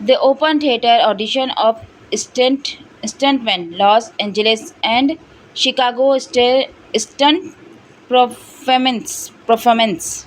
The Open Theater audition of stuntmen, Los Angeles and Chicago stunt performance।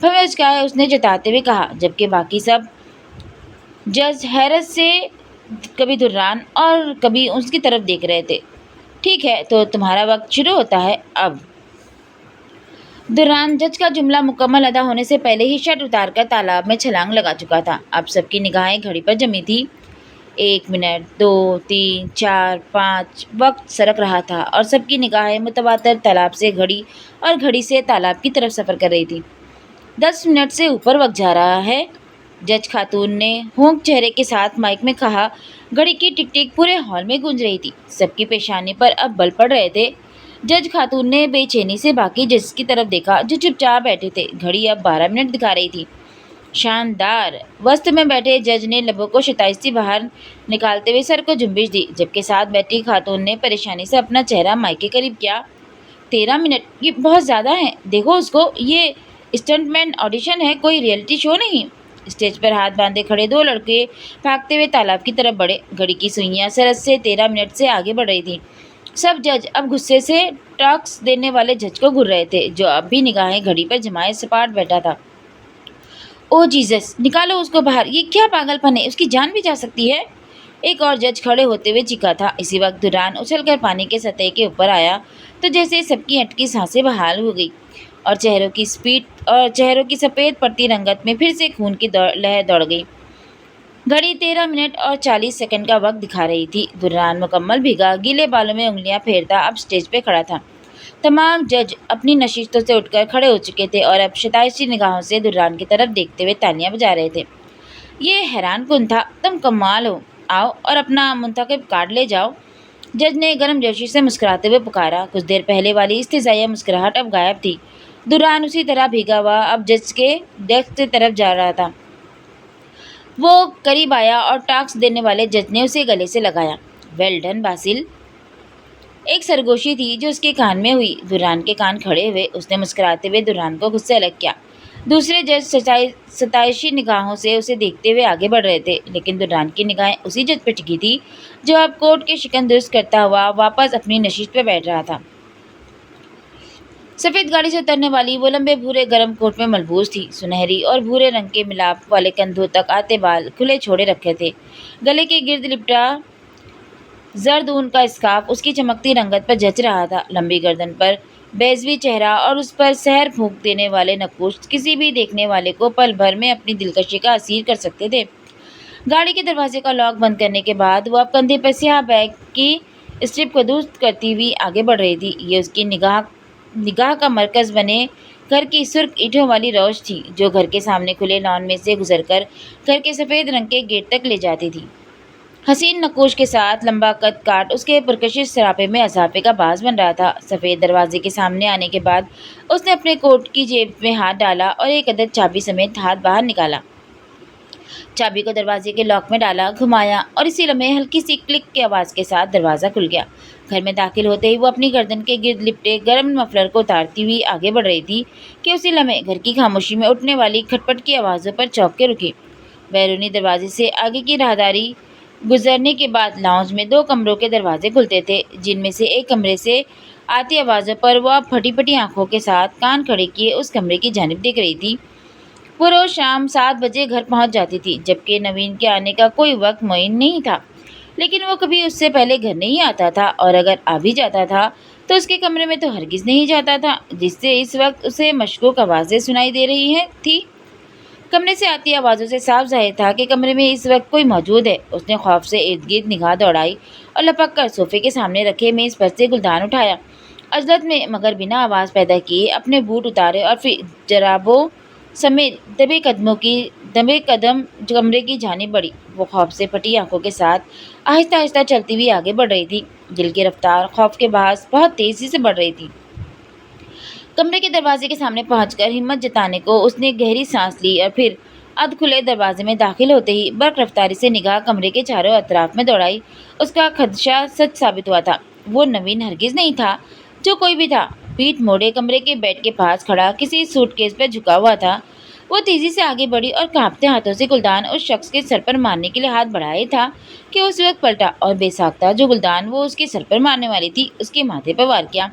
فوج کا ہے، اس نے جتاتے ہوئے کہا، جبکہ باقی سب جج حیرت سے کبھی دران اور کبھی اس کی طرف دیکھ رہے تھے۔ ٹھیک ہے، تو تمہارا وقت شروع ہوتا ہے اب۔ دران جج کا جملہ مکمل ادا ہونے سے پہلے ہی شرٹ اتار کر تالاب میں چھلانگ لگا چکا تھا۔ اب سب کی نگاہیں گھڑی پر جمی تھی۔ 1 منٹ، 2، 3، 4، 5 وقت سرک رہا تھا اور سب کی نگاہیں متواتر تالاب سے گھڑی اور گھڑی سے تالاب کی طرف سفر کر رہی تھی۔ 10 منٹ سے اوپر وقت جا رہا ہے، جج خاتون نے ہونک چہرے کے ساتھ مائک میں کہا۔ گھڑی کی ٹک ٹک پورے ہال میں گونج رہی تھی۔ سب کی پیشانی پر اب بل پڑ رہے تھے۔ جج خاتون نے بے چینی سے باقی ججز کی طرف دیکھا جو چپ چاپ بیٹھے تھے۔ گھڑی اب 12 منٹ دکھا رہی تھی۔ شاندار! وسط میں بیٹھے جج نے لبوں کو شائستہ باہر نکالتے ہوئے سر کو جنبش دی، جبکہ ساتھ بیٹھی خاتون نے پریشانی سے اپنا چہرہ مائک کے قریب کیا۔ 13 منٹ، یہ بہت زیادہ ہیں۔ دیکھو اس کو، یہ اسٹنٹ مین آڈیشن ہے، کوئی ریئلٹی شو نہیں۔ اسٹیج پر ہاتھ باندھے کھڑے 2 لڑکے بھاگتے ہوئے تالاب کی طرف بڑھے۔ گھڑی کی سوئیاں سرحد سے 13 منٹ سے آگے بڑھ رہی تھیں۔ سب جج اب غصے سے ٹاکس دینے والے جج کو گھور رہے تھے، جو اب بھی نگاہیں گھڑی پر جمائے سپاٹ بیٹھا تھا۔ او جیزس، نکالو اس کو باہر، یہ کیا پاگل پن ہے، اس کی جان بھی جا سکتی ہے۔ ایک اور جج کھڑے ہوتے ہوئے چیخا تھا۔ اسی وقت دران اچھل کر پانی کے سطح کے اوپر آیا تو جیسے سب کی اٹکی سانسیں بحال ہو گئی اور چہروں کی سفید پڑتی رنگت میں پھر سے خون کی لہر دوڑ گئی۔ گھڑی 13 منٹ اور 40 سیکنڈ کا وقت دکھا رہی تھی۔ دران مکمل بھیگا، گیلے بالوں میں انگلیاں پھیرتا اب اسٹیج پہ کھڑا تھا۔ تمام جج اپنی نشستوں سے اٹھ کر کھڑے ہو چکے تھے اور اب ستائشی نگاہوں سے دران کی طرف دیکھتے ہوئے تالیاں بجا رہے تھے۔ یہ حیران کن تھا۔ تم کمال ہو، آؤ اور اپنا منتخب کارڈ لے جاؤ، جج نے گرم جوشی سے مسکراتے ہوئے پکارا۔ کچھ دیر پہلے والی استحضائیہ مسکراہٹ اب غائب تھی۔ دران اسی طرح بھیگا ہوا اب جج کے ڈیسک کی طرف جا رہا تھا۔ وہ قریب آیا اور ٹاکس دینے والے جج نے اسے گلے سے لگایا۔ Well done Basil. ایک سرگوشی تھی جو اس کے کان میں ہوئی۔ دران کے کان کھڑے ہوئے، اس نے مسکراتے ہوئے دران کو خود سے الگ کیا۔ دوسرے جج ستائشی نگاہوں سے اسے دیکھتے ہوئے آگے بڑھ رہے تھے، لیکن دران کی نگاہیں اسی جج پہ ٹکی تھی جو اب کورٹ کے شکن درست کرتا ہوا واپس اپنی نشست پہ بیٹھ رہا تھا۔ سفید گاڑی سے اترنے والی وہ لمبے بھورے گرم کوٹ میں ملبوس تھی۔ سنہری اور بھورے رنگ کے ملاپ والے کندھوں تک آتے بال کھلے چھوڑے رکھے تھے۔ گلے کے گرد لپٹا زرد اون کا اسکارف اس کی چمکتی رنگت پر جچ رہا تھا۔ لمبی گردن پر بیضوی چہرہ اور اس پر سحر پھونک دینے والے نقوش کسی بھی دیکھنے والے کو پل بھر میں اپنی دلکشی کا اسیر کر سکتے تھے۔ گاڑی کے دروازے کا لاک بند کرنے کے بعد وہ اب کندھے پر سیاہ بیگ کی اسٹرپ کو درست کرتی ہوئی آگے بڑھ رہی تھی۔ یہ اس کی نگاہ کا مرکز بنے گھر کی سرخ اینٹوں والی روش تھی جو گھر کے سامنے کھلے لان میں سے گزر کر گھر کے سفید رنگ کے گیٹ تک لے جاتی تھی۔ حسین نقوش کے ساتھ لمبا قد کاٹ اس کے پرکشش سراپے میں اضافے کا باعث بن رہا تھا۔ سفید دروازے کے سامنے آنے کے بعد اس نے اپنے کوٹ کی جیب میں ہاتھ ڈالا اور ایک عدد چابی سمیت ہاتھ باہر نکالا۔ چابی کو دروازے کے لاک میں ڈالا، گھمایا اور اسی لمحے ہلکی سی کلک کی آواز کے ساتھ دروازہ کھل گیا۔ گھر میں داخل ہوتے ہی وہ اپنی گردن کے گرد لپٹے گرم مفلر کو اتارتی ہوئی آگے بڑھ رہی تھی کہ اسی لمحے گھر کی خاموشی میں اٹھنے والی کھٹ پٹ کی آوازوں پر چونک کے رکی۔ بیرونی دروازے سے آگے کی راہداری گزرنے کے بعد لاؤنج میں 2 کمروں کے دروازے کھلتے تھے، جن میں سے ایک کمرے سے آتی آوازوں پر وہ اب پھٹی پھٹی آنکھوں کے ساتھ کان کھڑے کیے اس کمرے کی جانب دیکھ رہی تھی۔ وہ روز شام 7 بجے گھر پہنچ جاتی تھی، جبکہ نوین کے آنے کا کوئی وقت معین نہیں تھا، لیکن وہ کبھی اس سے پہلے گھر نہیں آتا تھا اور اگر آ بھی جاتا تھا تو اس کے کمرے میں تو ہرگز نہیں جاتا تھا، جس سے اس وقت اسے مشکوک آوازیں سنائی دے رہی تھی۔ کمرے سے آتی آوازوں سے صاف ظاہر تھا کہ کمرے میں اس وقت کوئی موجود ہے۔ اس نے خوف سے ارد گرد نگاہ دوڑائی اور لپک کر صوفے کے سامنے رکھے میز پر سے گلدان اٹھایا۔ عجلت میں مگر بنا آواز پیدا کیے اپنے بوٹ اتارے اور پھر جرابوں سمیت دبے قدم کمرے کی جانب بڑھی۔ وہ خوف سے پھٹی آنکھوں کے ساتھ آہستہ آہستہ چلتی ہوئی آگے بڑھ رہی تھی۔ دل کی رفتار خوف کے باعث بہت تیزی سے بڑھ رہی تھی۔ کمرے کے دروازے کے سامنے پہنچ کر ہمت جتانے کو اس نے گہری سانس لی اور پھر ادھ کھلے دروازے میں داخل ہوتے ہی برق رفتاری سے نگاہ کمرے کے چاروں اطراف میں دوڑائی۔ اس کا خدشہ سچ ثابت ہوا تھا۔ وہ نوین ہرگز نہیں تھا، جو کوئی بھی تھا۔ پیٹھ موڑے کمرے کے بیڈ کے پاس کھڑا کسی سوٹ کیس پر جھکا ہوا تھا۔ وہ تیزی سے آگے بڑھی اور کانپتے ہاتھوں سے گلدان اس شخص کے سر پر مارنے کے لیے ہاتھ بڑھائے تھا کہ اس وقت پلٹا اور بے ساختہ جو گلدان وہ اس کے سر پر مارنے والی تھی اس کے ماتھے پر وار کیا۔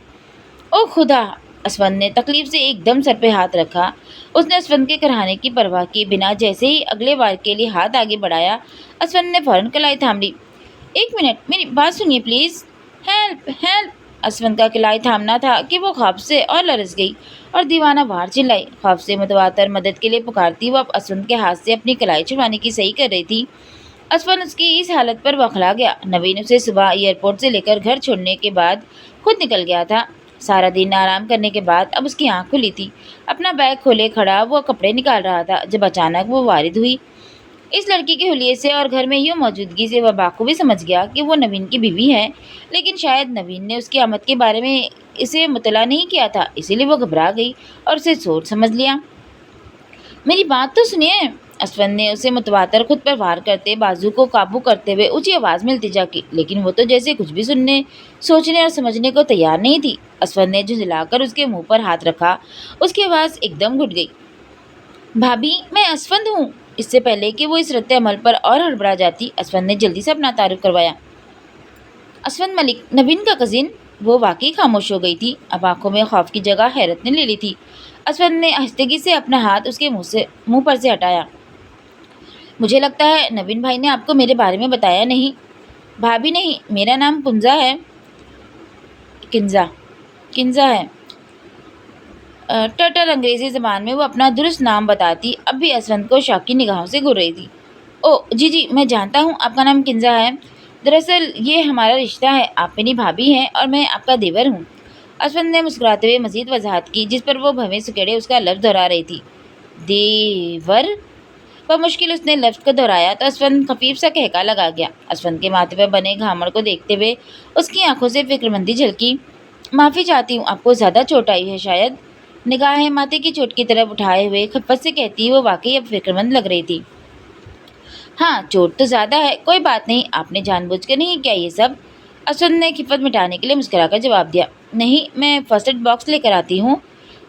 او خدا! اسفند نے تکلیف سے ایک دم سر پہ ہاتھ رکھا۔ اس نے اسفند کے کراہنے کی پرواہ کی بنا جیسے ہی اگلے بار کے لیے ہاتھ آگے بڑھایا، اسفند نے فوراً کلائی تھام لی۔ ایک منٹ، میری بات سنیے پلیز۔ Help help! اسفند کا کلائی تھامنا تھا کہ وہ خوف سے اور لرز گئی اور دیوانہ وار چلائی۔ خوف سے متواتر مدد کے لیے پکارتی وہ اب اسفند کے ہاتھ سے اپنی کلائی چھڑوانے کی صحیح کر رہی تھی۔ اسفند اس کی اس حالت پر بوکھلا گیا۔ نوین اسے صبح ایئرپورٹ سے لے کر گھر چھوڑنے کے بعد خود نکل گیا تھا۔ سارا دن آرام کرنے کے بعد اب اس کی آنکھ کھلی تھی۔ اپنا بیگ کھولے کھڑا وہ کپڑے نکال رہا تھا جب اچانک وہ وارد ہوئی۔ اس لڑکی کے حلیے سے اور گھر میں یوں موجودگی سے وہ بخوبی سمجھ گیا کہ وہ نوین کی بیوی ہے، لیکن شاید نوین نے اس کی آمد کے بارے میں اسے مطلع نہیں کیا تھا، اسی لیے وہ گھبرا گئی اور اسے سوچ سمجھ لیا۔ میری بات تو سنیے! اسفند نے اسے متواتر خود پر وار کرتے بازو کو قابو کرتے ہوئے اونچی آواز میں التجا کی، لیکن وہ تو جیسے کچھ بھی سننے، سوچنے اور سمجھنے کو تیار نہیں تھی۔ اسفند نے جھنجھلا کر اس کے منہ پر ہاتھ رکھا۔ اس کی آواز ایک دم گھٹ گئی۔ بھابھی، میں اسفند ہوں۔ اس سے پہلے کہ وہ اس رد عمل پر اور ہڑبڑا جاتی، اسفند نے جلدی سے اپنا تعارف کروایا۔ اسفند ملک، نوین کا کزن۔ وہ واقعی خاموش ہو گئی تھی۔ اب آنکھوں میں خوف کی جگہ حیرت نے لے لی تھی۔ اسفند نے آہستگی سے اپنا ہاتھ اس کے منہ پر سے ہٹایا۔ مجھے لگتا ہے نوین بھائی نے آپ کو میرے بارے میں بتایا نہیں۔ بھابھی نہیں، میرا نام کنزا ہے۔ ٹٹر انگریزی زبان میں وہ اپنا درست نام بتاتی اب بھی اسفند کو شوق کی نگاہوں سے گھور رہی تھی۔ او جی، میں جانتا ہوں آپ کا نام کنزا ہے۔ دراصل یہ ہمارا رشتہ ہے، آپ میری بھابھی ہیں اور میں آپ کا دیور ہوں۔ اسفند نے مسکراتے ہوئے مزید وضاحت کی، جس پر وہ بھویں سکیڑے اس کا لفظ دہرا رہی تھی۔ دیور؟ بمشکل اس نے لفظ کو دہرایا تو اسفند خفیف سا کہکا لگا گیا۔ اسفند کے ماتھے پر بنے گھامڑ کو دیکھتے ہوئے اس کی آنکھوں سے فکرمندی جھلکی۔ معافی چاہتی ہوں، آپ کو زیادہ چوٹ آئی ہے شاید؟ نگاہیں ماتھے کی چوٹ کی طرف اٹھائے ہوئے خفت سے کہتی وہ واقعی اب فکرمند لگ رہی تھی۔ ہاں، چوٹ تو زیادہ ہے، کوئی بات نہیں، آپ نے جان بوجھ کر نہیں کیا یہ سب؟ اسفند نے خفت مٹانے کے لیے مسکرا کر جواب دیا۔ نہیں، میں فرسٹ ایڈ باکس لے کر آتی ہوں،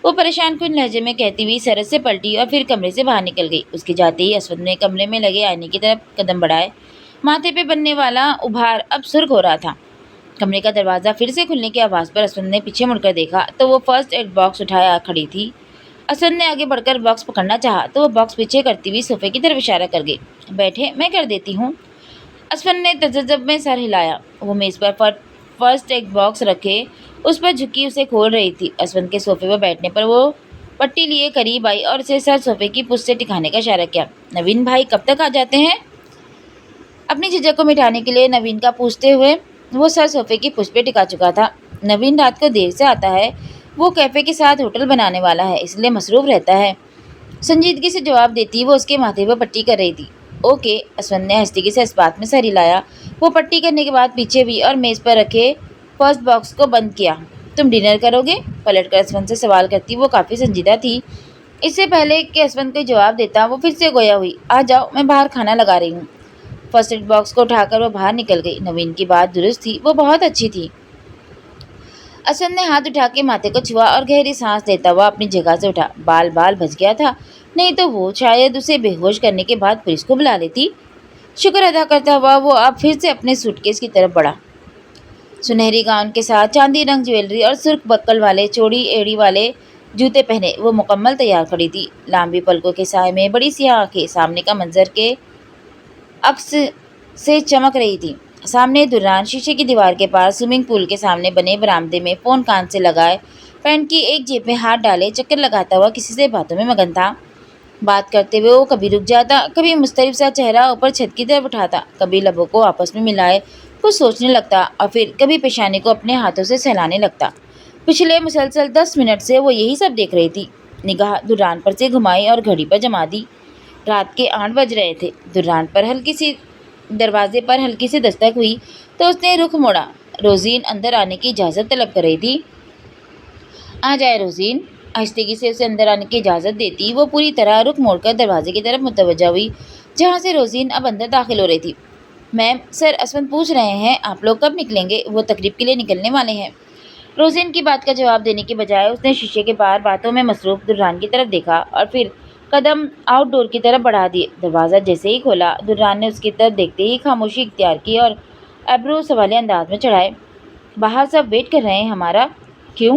وہ پریشان کن لہجے میں کہتی ہوئی سرد سے پلٹی اور پھر کمرے سے باہر نکل گئی۔ اس کے جاتے ہی اسفند نے کمرے میں لگے آئینے کی طرف قدم بڑھائے۔ ماتھے پہ بننے والا ابھار اب سرخ ہو رہا تھا۔ کمرے کا دروازہ پھر سے کھلنے کی آواز پر اسفند نے پیچھے مڑ کر دیکھا تو وہ فرسٹ ایڈ باکس اٹھایا کھڑی تھی۔ اسفند نے آگے بڑھ کر باکس پکڑنا چاہا تو وہ باکس پیچھے کرتی ہوئی صوفے کی طرف اشارہ کر گئی۔ بیٹھے، میں کر دیتی ہوں۔ اسفند نے تذبذب میں سر ہلایا۔ وہ میز پر فرسٹ ایڈ باکس رکھے اس پر جھکی اسے کھول رہی تھی۔ اسفند کے صوفے پر بیٹھنے پر وہ پٹی لیے قریب آئی اور اسے سر صوفے کی پشت سے ٹکانے کا اشارہ کیا۔ نوین بھائی کب تک آ جاتے ہیں؟ اپنی جھجک کو مٹانے کے لیے نوین کا پوچھتے ہوئے وہ سر صوفے کی پشت پہ ٹکا چکا تھا۔ نوین رات کو دیر سے آتا ہے، وہ کیفے کے ساتھ ہوٹل بنانے والا ہے، اس لیے مصروف رہتا ہے، سنجیدگی سے جواب دیتی وہ اس کے ماتھے پر پٹی کر رہی تھی۔ اوکے، اسفند نے ہستگی سے اس بات میں سر ہلایا۔ وہ پٹی کرنے کے بعد پیچھے ہوئی اور میز پر رکھے فرسٹ باکس کو بند کیا۔ تم ڈنر کرو گے؟ پلٹ کر اسفند سے سوال کرتی وہ کافی سنجیدہ تھی۔ اس سے پہلے کہ اسفند کوئی جواب دیتا وہ پھر سے گویا ہوئی۔ آ جاؤ، میں باہر کھانا لگا رہی ہوں۔ فرسٹ ایڈ باکس کو اٹھا کر وہ باہر نکل گئی۔ نوین کی بات درست تھی، وہ بہت اچھی تھی۔ اسفند نے ہاتھ اٹھا کے ماتھے کو چھوا اور گہری سانس لیتا ہوا اپنی جگہ سے اٹھا۔ بال بچ گیا تھا، نہیں تو وہ شاید اسے بے ہوش کرنے کے بعد پولیس کو بلا لیتی۔ شکر ادا کرتا ہوا وہ اب پھر سے اپنے سوٹ کیس کی طرف بڑھا۔ سنہری گاؤن کے ساتھ چاندی رنگ جویلری اور سرخ بکل والے چوڑی ایڑی والے جوتے پہنے وہ مکمل تیار کھڑی تھی۔ لامبی پلکوں کے سائے میں بڑی سیاہ آنکھیں سامنے کا منظر کے عکس سے چمک رہی تھی۔ سامنے دران شیشے کی دیوار کے پاس سوئمنگ پول کے سامنے بنے برآمدے میں فون کان سے لگائے پینٹ کی ایک جیب میں ہاتھ ڈالے چکر لگاتا ہوا کسی سے باتوں میں مگن تھا۔ بات کرتے ہوئے وہ کبھی رک جاتا، کبھی مضطرب سا چہرہ اوپر چھت کی طرف اٹھاتا، کبھی لبوں کو آپس میں ملائے کچھ سوچنے لگتا اور پھر کبھی پیشانی کو اپنے ہاتھوں سے سہلانے لگتا۔ پچھلے مسلسل 10 منٹ سے وہ یہی سب دیکھ رہی تھی۔ نگاہ دران پر سے گھمائی اور گھڑی پر جما دی۔ رات کے 8 بج رہے تھے۔ دران پر دروازے پر ہلکی سی دستک ہوئی تو اس نے رخ موڑا۔ روزین اندر آنے کی اجازت طلب کر رہی تھی۔ آ جائے روزین، آہستگی سے اسے اندر آنے کی اجازت دیتی وہ پوری طرح رخ موڑ کر دروازے کی طرف متوجہ ہوئی جہاں سے روزین اب اندر داخل ہو رہی تھی۔ میم، سر اسفند پوچھ رہے ہیں آپ لوگ کب نکلیں گے، وہ تقریب کے لیے نکلنے والے ہیں۔ روزین کی بات کا جواب دینے کے بجائے اس نے شیشے کے باہر باتوں میں مصروف دران کی طرف دیکھا اور پھر قدم آؤٹ ڈور کی طرف بڑھا دیے۔ دروازہ جیسے ہی کھولا دران نے اس کی طرف دیکھتے ہی خاموشی اختیار کی اور ایبرو سوالیہ انداز میں چڑھائے۔ باہر سب ویٹ کر رہے ہیں ہمارا۔ کیوں؟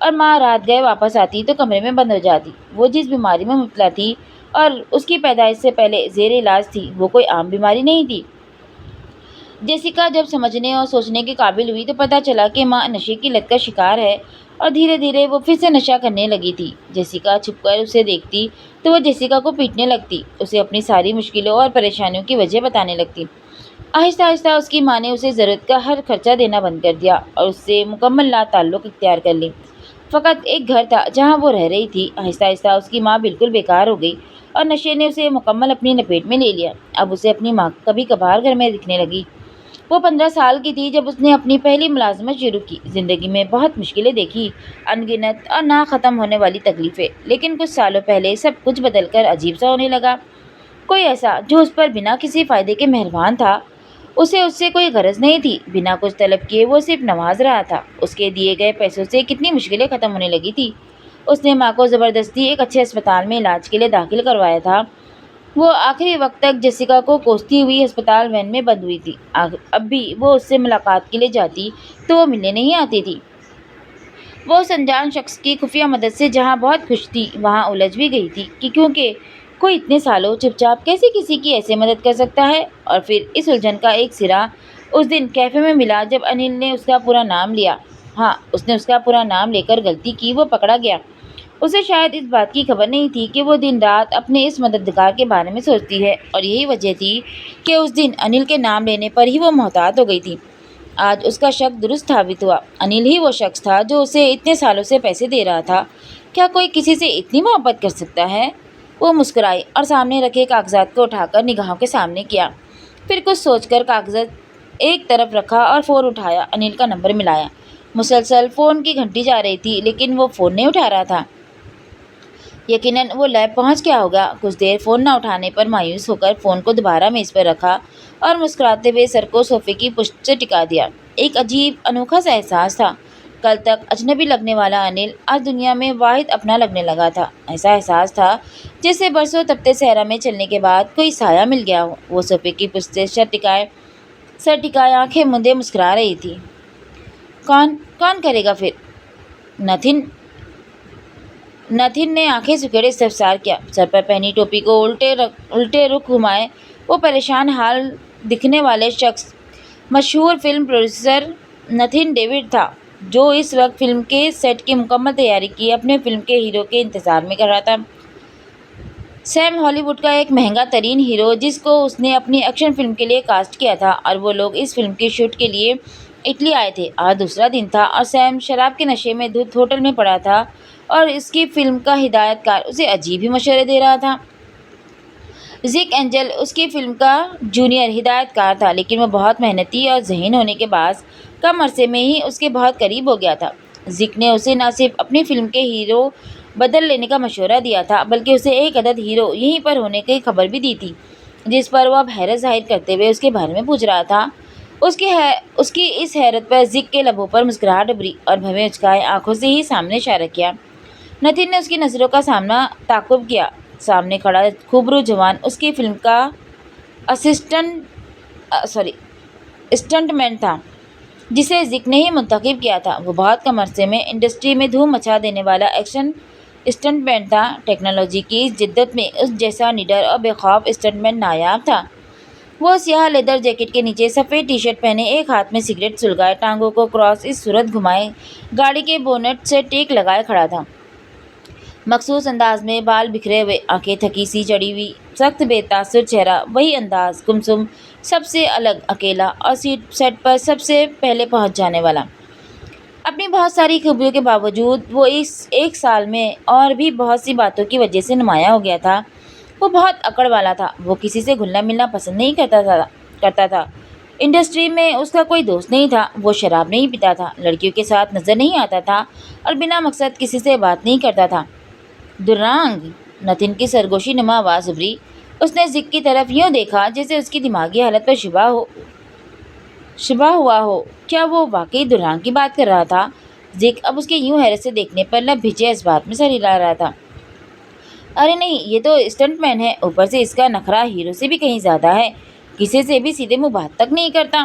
اور ماں رات گئے واپس آتی تو کمرے میں بند ہو جاتی۔ وہ جس بیماری میں مبتلا تھی اور اس کی پیدائش سے پہلے زیر علاج تھی، وہ کوئی عام بیماری نہیں تھی۔ جیسیکا جب سمجھنے اور سوچنے کے قابل ہوئی تو پتہ چلا کہ ماں نشے کی لت کا شکار ہے اور دھیرے دھیرے وہ پھر سے نشہ کرنے لگی تھی۔ جیسیکا چھپ کر اسے دیکھتی تو وہ جیسیکا کو پیٹنے لگتی، اسے اپنی ساری مشکلوں اور پریشانیوں کی وجہ بتانے لگتی۔ آہستہ آہستہ اس کی ماں نے اسے ضرورت کا ہر خرچہ دینا بند کر دیا اور اس سے مکمل لا تعلق اختیار کر لی۔ فقط ایک گھر تھا جہاں وہ رہ رہی تھی۔ آہستہ آہستہ اس کی ماں بالکل بیکار ہو گئی اور نشے نے اسے مکمل اپنی لپیٹ میں لے لیا۔ اب اسے اپنی ماں کبھی کبھار گھر میں دکھنے لگی۔ وہ 15 سال کی تھی جب اس نے اپنی پہلی ملازمت شروع کی۔ زندگی میں بہت مشکلیں دیکھی، ان گنت اور نہ ختم ہونے والی تکلیفیں، لیکن کچھ سالوں پہلے سب کچھ بدل کر عجیب سا ہونے لگا۔ کوئی ایسا جو اس پر بنا کسی فائدے کے مہربان تھا۔ اسے اس سے کوئی غرض نہیں تھی، بنا کچھ طلب کیے وہ صرف نواز رہا تھا۔ اس کے دیے گئے پیسوں سے کتنی مشکلیں ختم ہونے لگی تھی۔ اس نے ماں کو زبردستی ایک اچھے اسپتال میں علاج کے لیے داخل کروایا تھا۔ وہ آخری وقت تک جیسیکا کو کوستی ہوئی ہسپتال وین میں بند ہوئی تھی۔ اب بھی وہ اس سے ملاقات کے لیے جاتی تو وہ ملنے نہیں آتی تھی۔ وہ اس انجان شخص کی خفیہ مدد سے جہاں بہت خوش تھی وہاں الجھ بھی گئی تھی کہ کیونکہ کوئی اتنے سالوں چپ چاپ کیسے کسی کی ایسے مدد کر سکتا ہے۔ اور پھر اس الجھن کا ایک سرا اس دن کیفے میں ملا جب انل نے اس کا پورا نام لیا۔ ہاں، اس نے اس کا پورا نام لے کر غلطی کی، وہ پکڑا گیا۔ اسے شاید اس بات کی خبر نہیں تھی کہ وہ دن رات اپنے اس مددگار کے بارے میں سوچتی ہے، اور یہی وجہ تھی کہ اس دن انل کے نام لینے پر ہی وہ محتاط ہو گئی تھی۔ آج اس کا شک درست ثابت ہوا۔ انل ہی وہ شخص تھا جو اسے اتنے سالوں سے پیسے دے رہا تھا۔ کیا کوئی کسی سے اتنی محبت کر سکتا ہے؟ وہ مسکرائی اور سامنے رکھے کاغذات کو اٹھا کر نگاہوں کے سامنے کیا۔ پھر کچھ سوچ کر کاغذات ایک طرف رکھا اور فون اٹھایا، انل کا نمبر ملایا۔ مسلسل فون کی گھنٹی جا رہی تھی لیکن وہ فون نہیں اٹھا رہا تھا۔ یقیناً وہ لیب پہنچ گیا ہوگا۔ کچھ دیر فون نہ اٹھانے پر مایوس ہو کر فون کو دوبارہ میز پر رکھا اور مسکراتے ہوئے سر کو صوفے کی پشت سے ٹکا دیا۔ ایک عجیب انوکھا سا احساس تھا۔ کل تک اجنبی لگنے والا انل آج دنیا میں واحد اپنا لگنے لگا تھا۔ ایسا احساس تھا جیسے برسوں تپتے صحرا میں چلنے کے بعد کوئی سایہ مل گیا ہو۔ وہ صوفے کی پشت سے سر ٹکائے آنکھیں مندے مسکرا رہی تھی۔ کون کرے گا پھر؟ نتھن نے آنکھیں سکیڑے استفسار کیا۔ سر پر پہنی ٹوپی کو الٹے رخ گھمائے وہ پریشان حال دکھنے والے شخص مشہور فلم پروڈیوسر نتھن ڈیوڈ تھا، جو اس وقت فلم کے سیٹ کی مکمل تیاری کیے اپنے فلم کے ہیرو کے انتظار میں کر رہا تھا۔ سیم ہالی ووڈ کا ایک مہنگا ترین ہیرو جس کو اس نے اپنی ایکشن فلم کے لیے کاسٹ کیا تھا، اور وہ لوگ اس فلم کی شوٹ کے لیے اٹلی آئے تھے۔ آج دوسرا دن تھا اور سیم شراب کے نشے میں دھت ہوٹل میں پڑا تھا اور اس کی فلم کا ہدایت کار اسے عجیب ہی مشورے دے رہا تھا۔ زک اینجل اس کی فلم کا جونیئر ہدایت کار تھا، لیکن وہ بہت محنتی اور ذہین ہونے کے باعث کم عرصے میں ہی اس کے بہت قریب ہو گیا تھا۔ زک نے اسے نہ صرف اپنی فلم کے ہیرو بدل لینے کا مشورہ دیا تھا بلکہ اسے ایک عدد ہیرو یہیں پر ہونے کی خبر بھی دی تھی، جس پر وہ اب حیرت ظاہر کرتے ہوئے اس کے بارے میں پوچھ رہا تھا۔ اس کی اس حیرت پر زک کے لبوں پر مسکراہٹ ابھری اور بھویں اچکائے آنکھوں سے ہی سامنے اشارہ کیا۔ نتھن نے اس کی نظروں کا سامنا تعقب کیا۔ سامنے کھڑا خوبرو جوان اس کی فلم کا اسٹنٹ مین تھا جسے زک نے ہی منتخب کیا تھا۔ وہ بہت کم عرصے میں انڈسٹری میں دھوم مچا دینے والا ایکشن اسٹنٹ مین تھا۔ ٹیکنالوجی کی اس جدت میں اس جیسا نڈر اور بے خوف اسٹنٹ مین نایاب تھا۔ وہ سیاہ لیدر جیکٹ کے نیچے سفید ٹی شرٹ پہنے، ایک ہاتھ میں سگریٹ سلگائے، ٹانگوں کو کراس اس صورت گھمائے گاڑی کے بونٹ سے ٹیک لگائے کھڑا تھا۔ مخصوص انداز میں بال بکھرے ہوئے، آنکھیں تھکی سی چڑھی ہوئی، سخت بے تاثر چہرہ، وہی انداز، گمسم، سب سے الگ، اکیلا اور سیٹ پر سب سے پہلے پہنچ جانے والا۔ اپنی بہت ساری خوبیوں کے باوجود وہ اس ایک سال میں اور بھی بہت سی باتوں کی وجہ سے نمایاں ہو گیا تھا۔ وہ بہت اکڑ والا تھا۔ وہ کسی سے گھلنا ملنا پسند نہیں کرتا تھا۔ انڈسٹری میں اس کا کوئی دوست نہیں تھا۔ وہ شراب نہیں پیتا تھا، لڑکیوں کے ساتھ نظر نہیں آتا تھا اور بنا مقصد کسی سے بات نہیں کرتا تھا۔ درانگ، نتھن کی سرگوشی نما آواز ابھری۔ اس نے زک کی طرف یوں دیکھا جیسے اس کی دماغی حالت پر شبہ ہوا ہو۔ کیا وہ واقعی درانگ کی بات کر رہا تھا؟ زک اب اس کے یوں حیرت سے دیکھنے پر لب بھیجے اس بات میں سر ہلا رہا تھا۔ ارے نہیں، یہ تو اسٹنٹ مین ہے، اوپر سے اس کا نخرہ ہیرو سے بھی کہیں زیادہ ہے، کسی سے بھی سیدھے منہ بات تک نہیں کرتا۔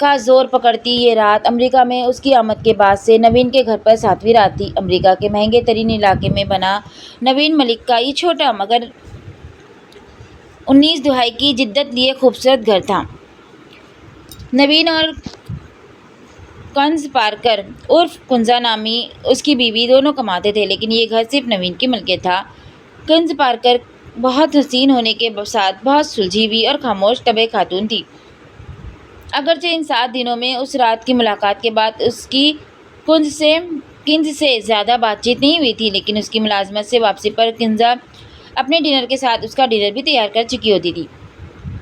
کا زور پکڑتی یہ رات امریکہ میں اس کی آمد کے بعد سے نوین کے گھر پر 7ویں رات تھی۔ امریکہ کے مہنگے ترین علاقے میں بنا نوین ملک کا یہ چھوٹا مگر 19 دہائی کی جدت لیے خوبصورت گھر تھا۔ نوین اور کنز پارکر عرف کنزا نامی اس کی بیوی دونوں کماتے تھے، لیکن یہ گھر صرف نوین کی ملکیت تھا۔ کنز پارکر بہت حسین ہونے کے ساتھ بہت سلجھی ہوئی اور خاموش طبع خاتون تھی۔ اگرچہ ان 7 دنوں میں اس رات کی ملاقات کے بعد اس کی کنز سے زیادہ بات چیت نہیں ہوئی تھی، لیکن اس کی ملازمت سے واپسی پر کنزا اپنے ڈنر کے ساتھ اس کا ڈنر بھی تیار کر چکی ہوتی تھی۔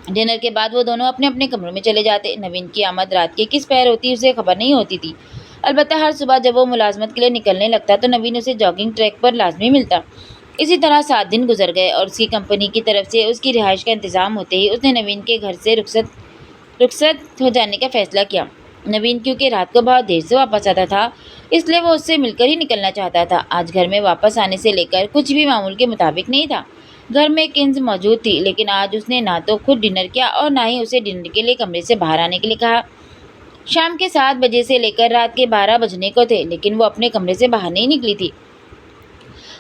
ڈنر کے بعد وہ دونوں اپنے اپنے کمروں میں چلے جاتے۔ نوین کی آمد رات کے کس پہر ہوتی اسے خبر نہیں ہوتی تھی، البتہ ہر صبح جب وہ ملازمت کے لیے نکلنے لگتا تو نوین اسے جاگنگ ٹریک پر لازمی ملتا۔ اسی طرح 7 دن گزر گئے اور اس کی کمپنی کی طرف سے اس کی رہائش کا انتظام ہوتے ہی اس نے نوین کے گھر سے رخصت ہو جانے کا فیصلہ کیا۔ نوین کیونکہ رات کو بہت دیر سے واپس آتا تھا، اس لیے وہ اس سے مل کر ہی نکلنا چاہتا تھا۔ آج گھر میں واپس آنے سے لے کر کچھ بھی معمول کے مطابق نہیں تھا۔ گھر میں کنز موجود تھی، لیکن آج اس نے نہ تو خود ڈنر کیا اور نہ ہی اسے ڈنر کے لیے کمرے سے باہر آنے کے لیے کہا۔ شام کے 7 بجے سے لے کر رات کے 12 بجنے کو تھے، لیکن وہ اپنے کمرے سے باہر نہیں نکلی تھی۔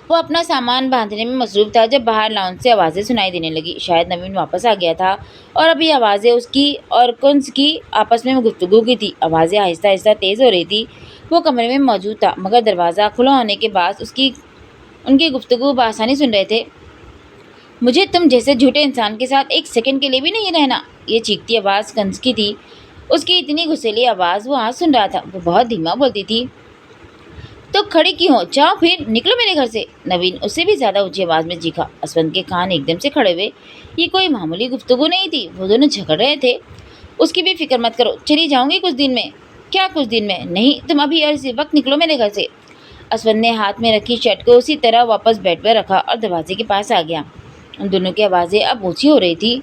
وہ اپنا سامان باندھنے میں مصروف تھا جب باہر لاؤنج سے آوازیں سنائی دینے لگی۔ شاید نوین واپس آ گیا تھا اور ابھی آوازیں اس کی اور کنز کی آپس میں گفتگو کی تھی۔ آوازیں آہستہ آہستہ تیز ہو رہی تھی۔ وہ کمرے میں موجود تھا، مگر دروازہ کھلا ہونے کے باعث ان کی گفتگو بآسانی سن رہے تھے۔ مجھے تم جیسے جھوٹے انسان کے ساتھ ایک سیکنڈ کے لیے بھی نہیں رہنا۔ یہ چیختی آواز کنز کی تھی۔ اس کی اتنی غصیلی آواز وہ آج سن رہا تھا۔ وہ بہت دھیما بولتی تھی۔ تو کھڑی کیوں ہو؟ جاؤ پھر، نکلو میرے گھر سے۔ نوین اس سے بھی زیادہ اونچی آواز میں چیخا۔ اسفند کے کان ایک دم سے کھڑے ہوئے۔ یہ کوئی معمولی گفتگو نہیں تھی، وہ دونوں جھگڑ رہے تھے۔ اس کی بھی فکر مت کرو، چلی جاؤں گی کچھ دن میں۔ کیا کچھ دن میں؟ نہیں، تم ابھی اور اسی وقت نکلو میرے گھر سے۔ اسفند نے ہاتھ میں رکھی شرٹ کو اسی طرح واپس بیڈ پر رکھا اور دروازے کے پاس آ گیا۔ ان دونوں کی آوازیں اب اونچی ہو رہی تھی۔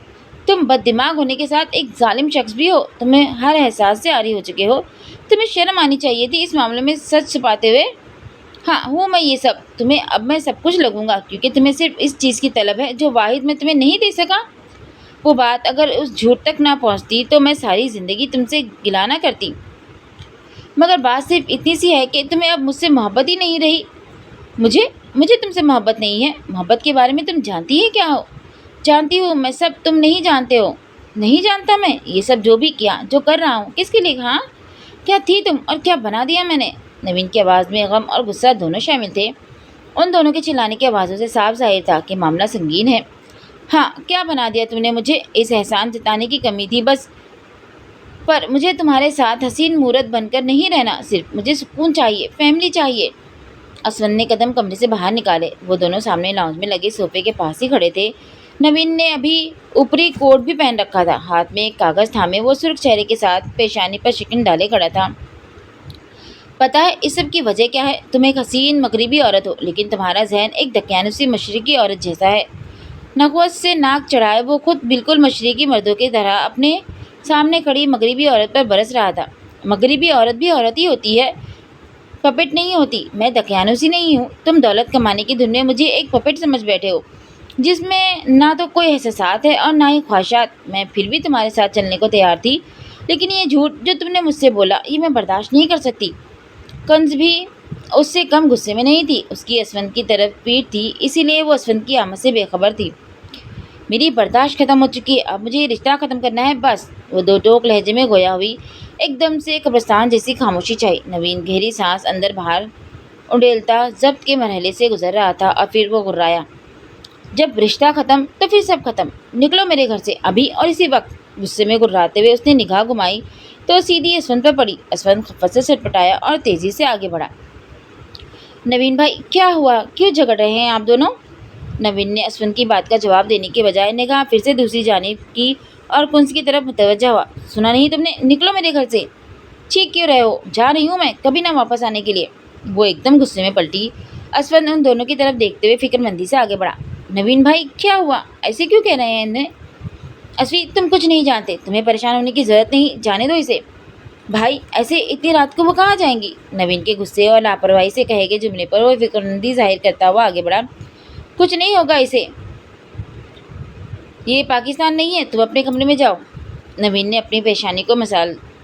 تم بد دماغ ہونے کے ساتھ ایک ظالم شخص بھی ہو، تمہیں ہر احساس سے عاری ہو چکے ہو۔ تمہیں شرم آنی چاہیے تھی اس معاملے میں سچ چھپاتے ہوئے۔ ہاں ہوں میں یہ سب، تمہیں اب میں سب کچھ لگوں گا، کیونکہ تمہیں صرف اس چیز کی طلب ہے جو واحد میں تمہیں نہیں دے سکا۔ وہ بات اگر اس جھوٹ تک نہ پہنچتی تو میں ساری زندگی تم سے گلہ نہ کرتی، مگر بات صرف اتنی سی ہے کہ تمہیں اب مجھ سے محبت ہی نہیں رہی۔ مجھے تم سے محبت نہیں ہے۔ محبت کے بارے میں تم جانتی ہی کیا ہو؟ جانتی ہوں میں سب، تم نہیں جانتے ہو۔ نہیں جانتا میں یہ سب جو بھی کیا، جو کر رہا ہوں، کس کے لیے؟ ہاں، کیا تھی تم اور کیا بنا دیا میں نے؟ نوین کی آواز میں غم اور غصہ دونوں شامل تھے۔ ان دونوں کے چلانے کی آوازوں سے صاف ظاہر تھا کہ معاملہ سنگین ہے۔ ہاں، کیا بنا دیا تم نے مجھے؟ اس احسان جتانے کی کمی تھی بس، پر مجھے تمہارے ساتھ حسین مورت بن کر نہیں رہنا، صرف مجھے سکون چاہیے، فیملی چاہیے۔ اسفند نے قدم کمرے سے باہر نکالے۔ وہ دونوں سامنے لاؤنج میں لگے صوفے کے پاس ہی کھڑے تھے۔ نوین نے ابھی اوپری کوٹ بھی پہن رکھا تھا، ہاتھ میں ایک کاغذ تھامے وہ سرخ چہرے کے ساتھ پیشانی پر شکن ڈالے کھڑا تھا۔ پتہ ہے اس سب کی وجہ کیا ہے؟ تم ایک حسین مغربی عورت ہو، لیکن تمہارا ذہن ایک دقیانوسی مشرقی عورت جیسا ہے۔ نخوت سے ناک چڑھائے وہ خود بالکل مشرقی مردوں کی طرح اپنے سامنے کھڑی مغربی عورت پر برس رہا تھا۔ مغربی عورت بھی عورت ہی ہوتی ہے، پپٹ نہیں ہوتی۔ میں دقیانوسی نہیں ہوں۔ تم دولت کمانے کی دھن میں مجھے ایک پپٹ سمجھ بیٹھے ہو، جس میں نہ تو کوئی احساسات ہے اور نہ ہی خواہشات۔ میں پھر بھی تمہارے ساتھ چلنے کو تیار تھی، لیکن یہ جھوٹ جو تم نے مجھ سے بولا، یہ میں برداشت نہیں کر سکتی۔ کنز بھی اس سے کم غصے میں نہیں تھی۔ اس کی اسفند کی طرف پیٹھ تھی، اسی لیے وہ اسفند کی آمد سے بے خبر تھی۔ میری برداشت ختم ہو چکی ہے، اب مجھے یہ رشتہ ختم کرنا ہے بس۔ وہ دو ٹوک لہجے میں گویا ہوئی۔ ایک دم سے قبرستان جیسی خاموشی چھائی۔ نوین گہری سانس اندر باہر انڈیلتا ضبط کے مرحلے سے گزر رہا تھا اور پھر وہ غرایا۔ جب رشتہ ختم تو پھر سب ختم۔ نکلو میرے گھر سے ابھی اور اسی وقت۔ غصے میں گراتے ہوئے اس نے نگاہ گھمائی تو سیدھی اسفند پر پڑی۔ اسفند خفت سے سٹپٹایا اور تیزی سے آگے بڑھا۔ نوین بھائی، کیا ہوا؟ کیوں جھگڑ رہے ہیں آپ دونوں؟ نوین نے اسفند کی بات کا جواب دینے کے بجائے نگاہ پھر سے دوسری جانب کی اور کنز کی طرف متوجہ ہوا۔ سنا نہیں تم نے؟ نکلو میرے گھر سے۔ چیخ کیوں رہے ہو؟ جا رہی ہوں میں، کبھی نہ واپس آنے کے لیے۔ وہ ایک دم غصے میں پلٹی۔ اسفند ان دونوں کی طرف دیکھتے ہوئے فکر مندی سے آگے بڑھا۔ نوین بھائی، کیا ہوا؟ ایسے کیوں کہہ رہے ہیں انہیں؟ اسفی، تم کچھ نہیں جانتے، تمہیں پریشان ہونے کی ضرورت نہیں، جانے دو اسے۔ بھائی، ایسے اتنی رات کو وہ کہاں جائیں گی؟ نوین کے غصے اور لاپرواہی سے کہے گئے جملے پر وہ فکرمندی ظاہر کرتا ہوا آگے بڑھا۔ کچھ نہیں ہوگا اسے، یہ پاکستان نہیں ہے، تم اپنے کمرے میں جاؤ۔ نوین نے اپنی پیشانی کو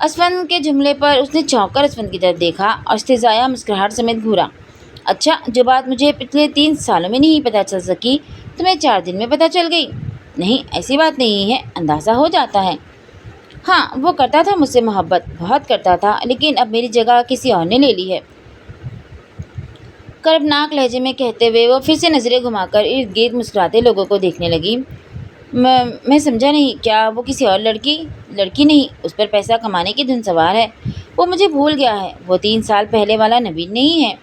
اسفند کے جملے پر اس نے چونک کر اسفند کی طرف دیکھا اور استہزائیہ مسکراہٹ سمیت گھورا۔ اچھا، جو بات مجھے پچھلے 3 سالوں میں نہیں پتہ چل سکی تمہیں 4 دن میں پتہ چل گئی؟ نہیں، ایسی بات نہیں ہے، اندازہ ہو جاتا ہے۔ ہاں، وہ کرتا تھا مجھ سے محبت، بہت کرتا تھا، لیکن اب میری جگہ کسی اور نے لے لی ہے۔ کربناک لہجے میں کہتے ہوئے وہ پھر سے نظریں گھما کر ارد گرد مسکراتے لوگوں کو دیکھنے لگی۔ میں سمجھا نہیں، کیا وہ کسی اور لڑکی نہیں، اس پر پیسہ کمانے کی دھن سوار ہے؟ وہ مجھے بھول گیا ہے، وہ 3 سال پہلے والا نوین نہیں ہے۔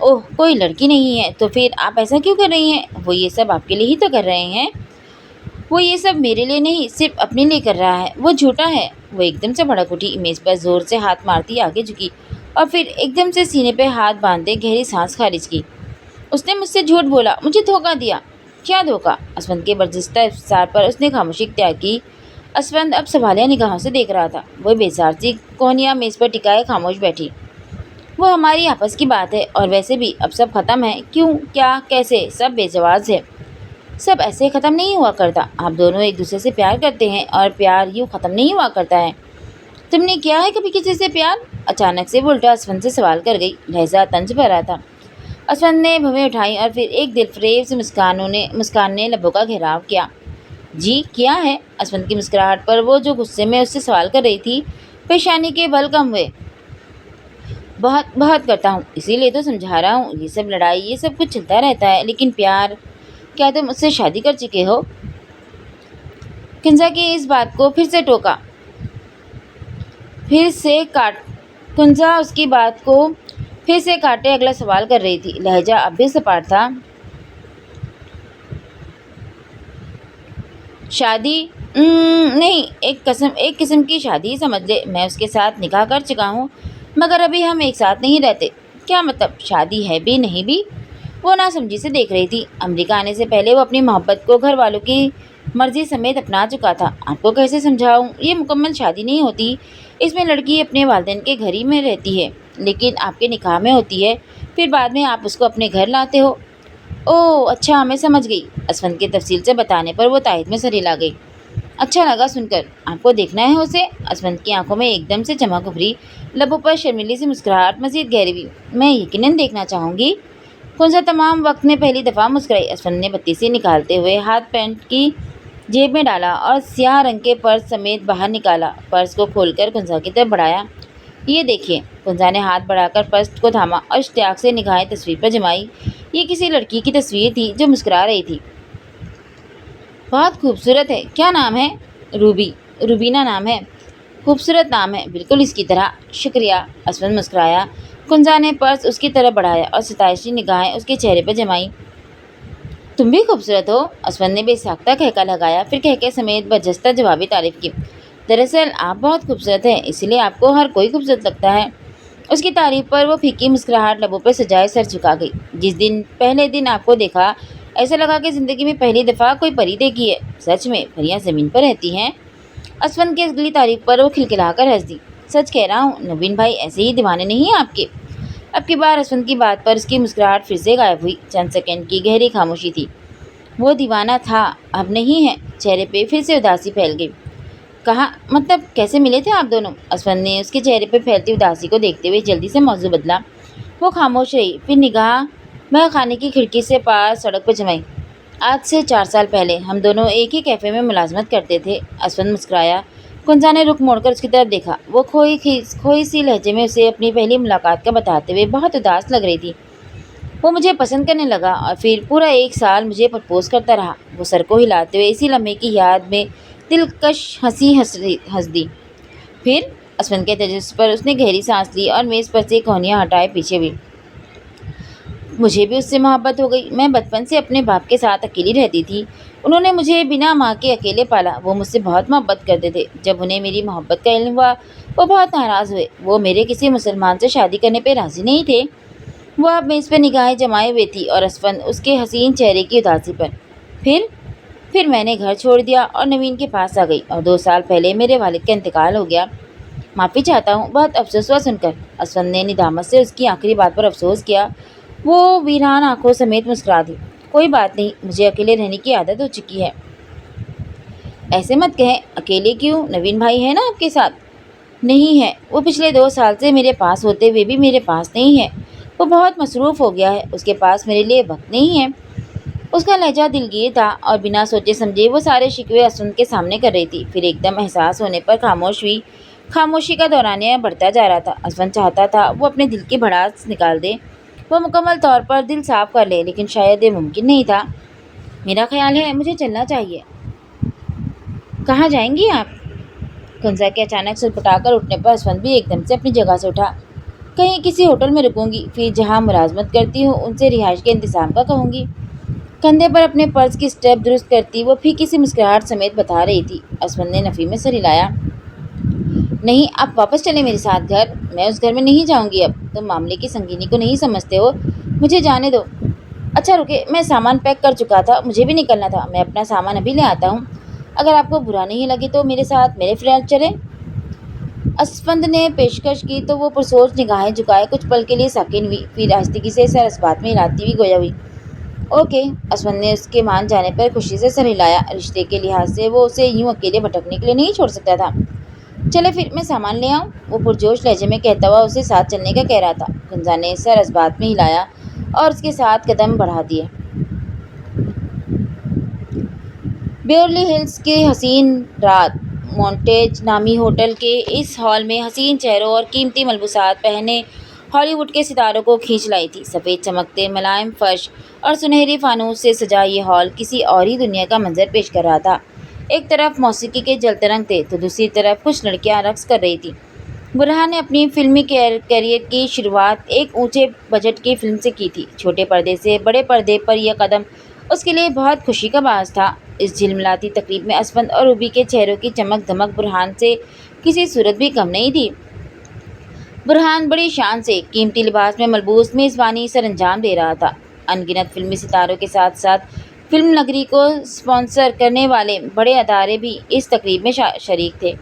اوہ، کوئی لڑکی نہیں ہے تو پھر آپ ایسا کیوں کر رہی ہیں؟ وہ یہ سب آپ کے لیے ہی تو کر رہے ہیں۔ وہ یہ سب میرے لیے نہیں، صرف اپنے لیے کر رہا ہے۔ وہ جھوٹا ہے۔ وہ ایک دم سے بھڑک اٹھی، میز پر زور سے ہاتھ مارتی آگے جھکی اور پھر ایک دم سے سینے پہ ہاتھ باندھے گہری سانس خارج کی۔ اس نے مجھ سے جھوٹ بولا، مجھے دھوکہ دیا۔ کیا دھوکہ؟ اسفند کے برجستہ استفسار پر اس نے خاموشی اختیار کی۔ اسفند اب سوالیہ نگاہوں سے دیکھ رہا تھا۔ وہ بیزار سی کوہنیاں میز پر ٹکائے خاموش بیٹھی۔ وہ ہماری آپس کی بات ہے، اور ویسے بھی اب سب ختم ہے۔ کیوں، کیا، کیسے؟ سب بے جواز ہے۔ سب ایسے ختم نہیں ہوا کرتا۔ آپ دونوں ایک دوسرے سے پیار کرتے ہیں، اور پیار یوں ختم نہیں ہوا کرتا ہے۔ تم نے کیا ہے کبھی کسی سے پیار؟ اچانک سے وہ الٹا اسفند سے سوال کر گئی۔ لہجہ طنز بھرا تھا۔ اسفند نے بھویں اٹھائیں اور پھر ایک دل فریب سے مسکان نے لبوں کا گھیراؤ کیا۔ جی کیا ہے؟ اسفند کی مسکراہٹ پر وہ جو غصے میں اس سے سوال کر رہی تھی، پیشانی کے بل کم ہوئے۔ بہت بہت کرتا ہوں، اسی لیے تو سمجھا رہا ہوں۔ یہ سب لڑائی، یہ سب کچھ چلتا رہتا ہے، لیکن پیار، کیا تم اس سے شادی کر چکے ہو؟ کنزا کی اس بات کو پھر سے ٹوکا، کنزا اس کی بات کو پھر سے کاٹے اگلا سوال کر رہی تھی۔ لہجہ اب بھی سپاٹ تھا۔ شادی؟ نہیں، ایک قسم کی شادی ہی سمجھ لے۔ میں اس کے ساتھ نکاح کر چکا ہوں، مگر ابھی ہم ایک ساتھ نہیں رہتے۔ کیا مطلب، شادی ہے بھی نہیں بھی؟ وہ ناسمجھی سے دیکھ رہی تھی۔ امریکہ آنے سے پہلے وہ اپنی محبت کو گھر والوں کی مرضی سمیت اپنا چکا تھا۔ آپ کو کیسے سمجھاؤں؟ یہ مکمل شادی نہیں ہوتی، اس میں لڑکی اپنے والدین کے گھر ہی میں رہتی ہے، لیکن آپ کے نکاح میں ہوتی ہے، پھر بعد میں آپ اس کو اپنے گھر لاتے ہو۔ اوہ اچھا، میں سمجھ گئی۔ اسفند کے تفصیل سے بتانے پر وہ تائید میں سر ہلا گئی۔ اچھا لگا سن کر۔ آپ کو دیکھنا ہے اسے؟ اسفند کی آنکھوں میں ایک دم سے چمک ابھری، لبوں پر شرمیلی سی مسکراہٹ مزید گہری ہوئی۔ میں یقیناً دیکھنا چاہوں گی۔ کنزا تمام وقت میں پہلی دفعہ مسکرائی۔ اسفند نے بتیسی نکالتے ہوئے ہاتھ پینٹ کی جیب میں ڈالا اور سیاہ رنگ کے پرس سمیت باہر نکالا۔ پرس کو کھول کر کنزا کی طرف بڑھایا۔ یہ دیکھیے۔ کنزا نے ہاتھ بڑھا کر پرس کو تھاما اور اشتیاق سے نگاہیں تصویر پر جمائی۔ یہ کسی لڑکی کی تصویر تھی جو مسکرا رہی تھی۔ بہت خوبصورت ہے۔ کیا نام ہے؟ روبینہ نام ہے۔ خوبصورت نام ہے، بالکل اس کی طرح۔ شکریہ۔ اسفند مسکرایا۔ کنزا نے پرس اس کی طرف بڑھایا اور ستائشی نگاہیں اس کے چہرے پر جمائیں۔ تم بھی خوبصورت ہو۔ اسفند نے بے ساختہ کہکا لگایا، پھر کہکے سمیت برجستہ جوابی تعریف کی۔ دراصل آپ بہت خوبصورت ہیں، اس لیے آپ کو ہر کوئی خوبصورت لگتا ہے۔ اس کی تعریف پر وہ پھیکی مسکراہٹ لبوں پر سجائے سر جھکا گئی۔ پہلے دن آپ کو دیکھا، ایسا لگا کہ زندگی میں پہلی دفعہ کوئی پری دیکھی ہے۔ سچ میں پریاں زمین پر رہتی ہیں؟ اسفند کی اگلی تعریف پر وہ کھلکھلا کر ہنس دی۔ سچ کہہ رہا ہوں، نوین بھائی ایسے ہی دیوانے نہیں ہیں آپ کے؟ اب کی بار اسفند کی بات پر اس کی مسکراہٹ پھر سے غائب ہوئی۔ چند سیکنڈ کی گہری خاموشی تھی۔ وہ دیوانہ تھا، اب نہیں ہے۔ چہرے پہ پھر سے اداسی پھیل گئی۔ کہاں؟ مطلب کیسے ملے تھے آپ دونوں؟ اسفند نے اس کے چہرے پہ پھیلتی اداسی کو دیکھتے ہوئے جلدی سے موضوع بدلا۔ وہ خاموش رہی، پھر نگاہ مہ خانے کی کھڑکی سے پاس سڑک پر جمائی۔ آج سے 4 سال پہلے ہم دونوں ایک ہی کیفے میں ملازمت کرتے تھے۔ اسفند مسکرایا۔ کنزا نے رخ موڑ کر اس کی طرف دیکھا۔ وہ کھوئی سی لہجے میں اسے اپنی پہلی ملاقات کا بتاتے ہوئے بہت اداس لگ رہی تھی۔ وہ مجھے پسند کرنے لگا اور پھر پورا 1 سال مجھے پرپوز کرتا رہا۔ وہ سر کو ہلاتے ہوئے اسی لمحے کی یاد میں دلکش ہنسی ہنس دی۔ پھر؟ اسفند کے تجسس پر اس نے گہری سانس لی اور میز پر سے کوہنیاں ہٹائے پیچھے ہوئی۔ مجھے بھی اس سے محبت ہو گئی۔ میں بچپن سے اپنے باپ کے ساتھ اکیلی رہتی تھی۔ انہوں نے مجھے بنا ماں کے اکیلے پالا۔ وہ مجھ سے بہت محبت کرتے تھے۔ جب انہیں میری محبت کا علم ہوا، وہ بہت ناراض ہوئے۔ وہ میرے کسی مسلمان سے شادی کرنے پہ راضی نہیں تھے۔ وہ اب میز پہ نگاہیں جمائے ہوئے تھی اور اسفند اس کے حسین چہرے کی اداسی پر۔ پھر میں نے گھر چھوڑ دیا اور نوین کے پاس آ گئی، اور 2 سال پہلے میرے والد کا انتقال ہو گیا۔ معافی چاہتا ہوں، بہت افسوس ہوا سن کر۔ اسفند نے ندامت سے اس کی آخری بات پر افسوس کیا۔ وہ ویران آنکھوں سمیت مسکرا دی۔ کوئی بات نہیں، مجھے اکیلے رہنے کی عادت ہو چکی ہے۔ ایسے مت کہیں، اکیلے کیوں؟ نوین بھائی ہے نا آپ کے ساتھ۔ نہیں ہے, وہ پچھلے 2 سال سے میرے پاس ہوتے ہوئے بھی میرے پاس نہیں ہے. وہ بہت مصروف ہو گیا ہے, اس کے پاس میرے لیے وقت نہیں ہے. اس کا لہجہ دلگیر تھا اور بنا سوچے سمجھے وہ سارے شکوے اسود کے سامنے کر رہی تھی. پھر ایک دم احساس ہونے پر خاموش ہوئی. خاموشی کا دورانیہ بڑھتا جا رہا تھا. اسود چاہتا تھا وہ اپنے دل کی بھڑاس نکال دے, وہ مکمل طور پر دل صاف کر لے, لیکن شاید یہ ممکن نہیں تھا. میرا خیال ہے مجھے چلنا چاہیے. کہاں جائیں گی آپ؟ کنزا کے اچانک سٹپٹا کر اٹھنے پر اسود بھی ایک دم سے اپنی جگہ سے اٹھا. کہیں کسی ہوٹل میں رکوں گی, پھر جہاں ملازمت کرتی ہوں ان سے رہائش کے انتظام کا کہوں گی. کندھے پر اپنے پرس کی اسٹیپ درست کرتی وہ پھر کسی مسکراہٹ سمیت بتا رہی تھی. اسود نے نفی میں سر ہلایا. نہیں, آپ واپس چلیں میرے ساتھ گھر. میں اس گھر میں نہیں جاؤں گی اب. تم معاملے کی سنگینی کو نہیں سمجھتے ہو. مجھے جانے دو. اچھا رکے, میں سامان پیک کر چکا تھا, مجھے بھی نکلنا تھا. میں اپنا سامان ابھی لے آتا ہوں. اگر آپ کو برا نہیں لگے تو میرے ساتھ میرے فلیٹ چلیں. اسفند نے پیشکش کی تو وہ پرسوچ نگاہیں جھکائے کچھ پل کے لیے ساکن ہوئی, پھر آہستگی سے سر اس بات میں ہلاتی ہوئی گویا ہوئی. اوکے. اسفند نے اس کے مان جانے پر خوشی سے سر ہلایا. رشتے کے لحاظ سے وہ اسے یوں اکیلے بھٹکنے کے لیے نہیں چھوڑ سکتا تھا. چلے پھر, میں سامان لے آؤں, وہ پرجوش لہجے میں کہتا ہوا اسے ساتھ چلنے کا کہہ رہا تھا. کنزا نے سر اس بات میں ہلایا اور اس کے ساتھ قدم بڑھا دیے. بیورلی ہلز کی حسین رات. مونٹیج نامی ہوٹل کے اس ہال میں حسین چہروں اور قیمتی ملبوسات پہنے ہالی ووڈ کے ستاروں کو کھینچ لائی تھی. سفید چمکتے ملائم فرش اور سنہری فانوس سے سجا یہ ہال کسی اور ہی دنیا کا منظر پیش کر رہا تھا. ایک طرف موسیقی کے جلترنگ تھے تو دوسری طرف کچھ لڑکیاں رقص کر رہی تھیں. برہان نے اپنی فلمی کیریئر کی شروعات ایک اونچے بجٹ کی فلم سے کی تھی. چھوٹے پردے سے بڑے پردے پر یہ قدم اس کے لیے بہت خوشی کا باعث تھا. اس جھلملاتی تقریب میں اسفند اور روبی کے چہروں کی چمک دمک برہان سے کسی صورت بھی کم نہیں تھی. برہان بڑی شان سے قیمتی لباس میں ملبوس میزبانی سر انجام دے رہا تھا. ان گنت فلمی ستاروں کے ساتھ ساتھ فلم نگری کو اسپانسر کرنے والے بڑے ادارے بھی اس تقریب میں شریک تھے.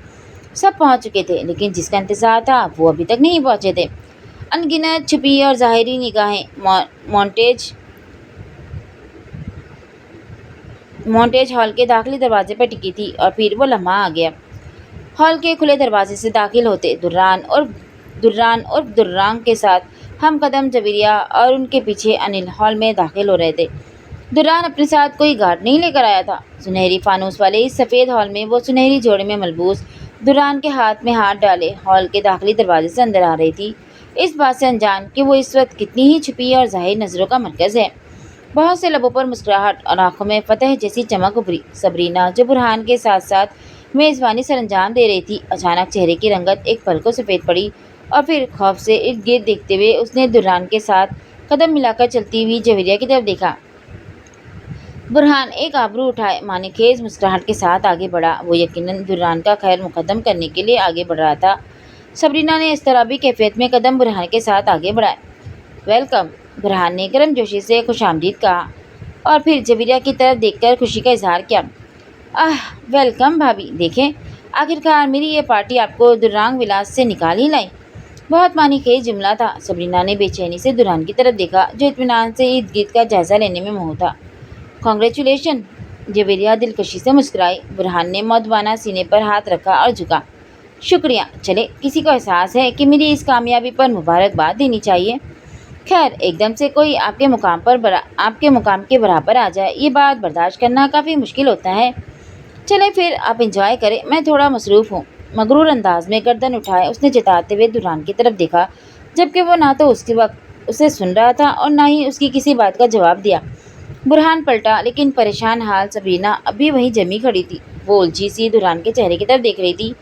سب پہنچ چکے تھے, لیکن جس کا انتظار تھا وہ ابھی تک نہیں پہنچے تھے. ان گنت چھپی اور ظاہری نگاہیں مونٹیج ہال کے داخلی دروازے پر ٹکی تھی اور پھر وہ لمحہ آ گیا. ہال کے کھلے دروازے سے داخل ہوتے دران اور درانگ کے ساتھ ہم قدم جویریہ اور ان کے پیچھے انل ہال میں داخل ہو رہے تھے. دران اپنے ساتھ کوئی گارڈ نہیں لے کر آیا تھا. سنہری فانوس والے اس سفید ہال میں وہ سنہری جوڑے میں ملبوس دران کے ہاتھ میں ہاتھ ڈالے ہال کے داخلی دروازے سے اندر آ رہی تھی, اس بات سے انجان کہ وہ اس وقت کتنی ہی چھپی اور ظاہر نظروں کا مرکز ہے. بہت سے لبوں پر مسکراہٹ اور آنکھوں میں فتح جیسی چمک ابھری. سبرینا جو برہان کے ساتھ ساتھ میزبانی سر انجام دے رہی تھی, اچانک چہرے کی رنگت ایک پل کو سفید پڑی اور پھر خوف سے ارد گرد دیکھتے ہوئے اس نے دران کے ساتھ قدم ملا کر چلتی ہوئی جویریہ کی طرف دیکھا. برہان ایک آبرو اٹھائے معنی خیز مسکراہٹ کے ساتھ آگے بڑھا. وہ یقیناً دران کا خیر مقدم کرنے کے لیے آگے بڑھ رہا تھا. سبرینا نے اس طرح بھی کیفیت میں قدم برہان کے ساتھ آگے بڑھائے. ویلکم. برہان نے گرم جوشی سے خوش آمدید کہا اور پھر جویریہ کی طرف دیکھ کر خوشی کا اظہار کیا. ویلکم بھابھی. دیکھیں, آخرکار میری یہ پارٹی آپ کو درانگ ولاس سے نکال ہی لائی. بہت معنی خیز جملہ تھا. سبرینا نے بے چینی سے دران کی طرف دیکھا جو اطمینان سے ارد گرد کا جائزہ لینے میں مہو تھا. کانگریچولیشن. جویریہ دلکشی سے مسکرائی. برہان نے مودبانہ سینے پر ہاتھ رکھا اور جھکا. شکریہ. چلے, کسی کو احساس ہے کہ میری اس کامیابی پر مبارکباد دینی چاہیے. خیر, ایک دم سے کوئی آپ کے مقام کے برابر آ جائے, یہ بات برداشت کرنا کافی مشکل ہوتا ہے. چلے پھر, آپ انجوائے کریں, میں تھوڑا مصروف ہوں. مغرور انداز میں گردن اٹھائے اس نے جتاتے ہوئے دران کی طرف دیکھا, جبکہ وہ نہ تو اس کے وقت اسے سن رہا تھا اور نہ ہی اس کی کسی بات کا جواب دیا. برہان پلٹا, لیکن پریشان حال سبرینا اب بھی وہیں جمی کھڑی تھی. وہ الجھی سی دران کے چہرے کی طرف دیکھ رہی تھی.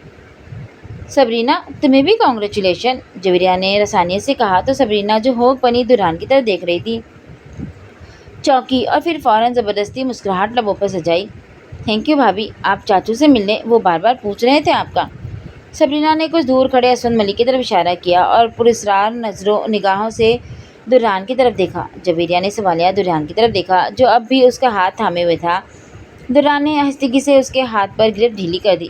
سبرینا, تمہیں بھی کانگریچولیشن. جویریہ نے رسانیت سے کہا تو سبرینا جو ہوک بنی دران کی طرف دیکھ رہی تھی چونکی اور پھر فوراً زبردستی مسکراہٹ لبوں پر سجائی. تھینک یو بھابھی, آپ چاچو سے ملنے وہ بار بار پوچھ رہے تھے آپ کا. سبرینا نے کچھ دور کھڑے اسود ملک کی طرف اشارہ کیا اور پراسرار نگاہوں سے دران کی طرف دیکھا. جویریہ نے سوالیہ دران کی طرف دیکھا جو اب بھی اس کا ہاتھ تھامے ہوئے تھا. دران نے آہستگی سے اس کے ہاتھ پر گرفت ڈھیلی کر دی.